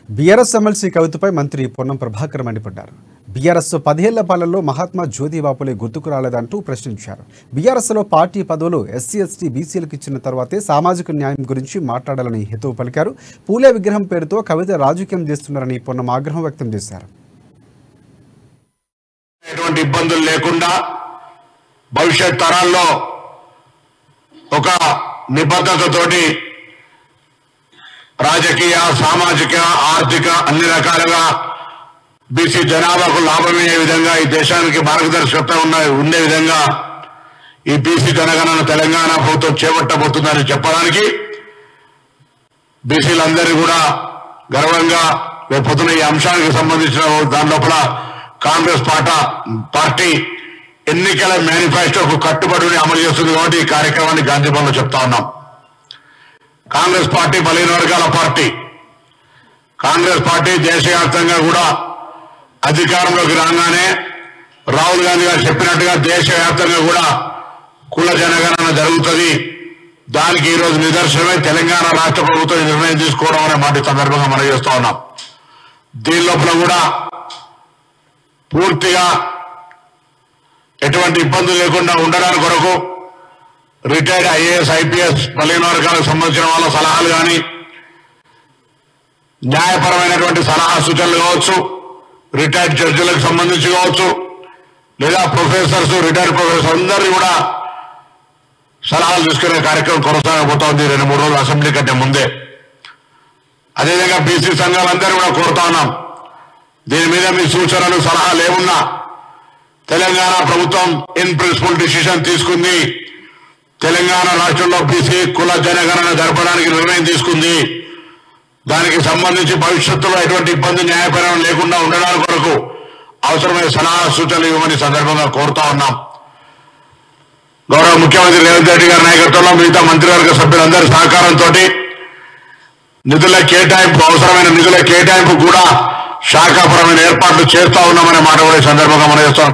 BRS MLC కవితపై మంత్రి పొన్నం ప్రభాకర్ మండిపడ్డారు. BRS 10 ఏళ్ల పాలనలో మహాత్మా జ్యోతిబా పూలే గుర్తుకు రాలేదంటూ ప్రశ్నించారు. బీఆర్ఎస్లో పార్టీ పదవులు ఎస్సీ ఎస్టీ బీసీలకు ఇచ్చిన తర్వాతే సామాజిక న్యాయం గురించి మాట్లాడాలని హితవు పలికారు. పూలే విగ్రహం పేరుతో కవిత రాజకీయం చేస్తున్నారని పొన్నం ఆగ్రహం వ్యక్తం చేశారు. ఎటువంటి ఇబ్బందులు లేకుండా భవిష్యత్ తరాల్లో ఒక నిబద్ధతతోటి రాజకీయ సామాజిక ఆర్థిక అన్ని రకాలుగా బీసీ జనాభాకు లాభమయ్యే విధంగా ఈ దేశానికి మార్గదర్శకత్వం ఉండే విధంగా ఈ బీసీ జనగణన తెలంగాణ ప్రభుత్వం చేపట్టబోతుందని చెప్పడానికి బీసీలందరూ కూడా గర్వంగా రేపొద్దున ఈ అంశానికి సంబంధించిన దాని లోపల కాంగ్రెస్ పార్టీ ఎన్నికల మేనిఫెస్టోకు కట్టుబడి అమలు చేస్తుంది కాబట్టి ఈ కార్యక్రమాన్ని గాంధీ భవన్లో చెప్తా ఉన్నాం. కాంగ్రెస్ పార్టీ బలహీన వర్గాల పార్టీ. కాంగ్రెస్ పార్టీ దేశవ్యాప్తంగా కూడా అధికారంలోకి రాగానే రాహుల్ గాంధీ గారు చెప్పినట్టుగా దేశవ్యాప్తంగా కూడా కుల జనగణన జరుగుతుంది. దానికి ఈరోజు నిదర్శనమై తెలంగాణ రాష్ట్ర ప్రభుత్వం నిర్ణయం తీసుకోవడం అనే మాట సందర్భంగా మనం చేస్తా ఉన్నాం. దీని లోపల కూడా పూర్తిగా ఎటువంటి ఇబ్బందులు లేకుండా ఉండడానికి కొరకు రిటైర్డ్ ఐఏఎస్ ఐపీఎస్ బలహీన వర్గాలకు సంబంధించిన వాళ్ళ సలహాలు కానీ న్యాయపరమైనటువంటి సలహా సూచనలు కావచ్చు, రిటైర్డ్ జడ్జిలకు సంబంధించి కావచ్చు, లేదా ప్రొఫెసర్స్ రిటైర్డ్ ప్రొఫెసర్స్ అందరినీ కూడా సలహాలు తీసుకునే కార్యక్రమం కొనసాగబోతా ఉంది 2-3 రోజులు అసెంబ్లీ కంటే ముందే. అదేవిధంగా బీసీ సంఘాలందరూ కూడా కోరుతా ఉన్నాం, దీని మీద మీ సూచనలు సలహాలు ఏమున్నా తెలంగాణ ప్రభుత్వం ఇన్ ప్రిన్సిపల్ డిసిషన్ తీసుకుంది. తెలంగాణ రాష్ట్రంలో బీసీ కుల జనగణన జరపడానికి నిర్ణయం తీసుకుంది. దానికి సంబంధించి భవిష్యత్తులో ఎటువంటి ఇబ్బంది న్యాయపరం లేకుండా ఉండడానికి కొరకు అవసరమైన సలహా సూచనలు ఇవ్వమని సందర్భంగా కోరుతా ఉన్నాం. గౌరవ ముఖ్యమంత్రి రేవంత్ రెడ్డి గారి నాయకత్వంలో మిగతా మంత్రివర్గ సభ్యులందరి సహకారంతో నిధుల కేటాయింపు అవసరమైన నిధుల కేటాయింపు కూడా శాఖాపరమైన ఏర్పాట్లు చేస్తా ఉన్నామనే మాట కూడా ఈ సందర్భంగా మనం చేస్తాం.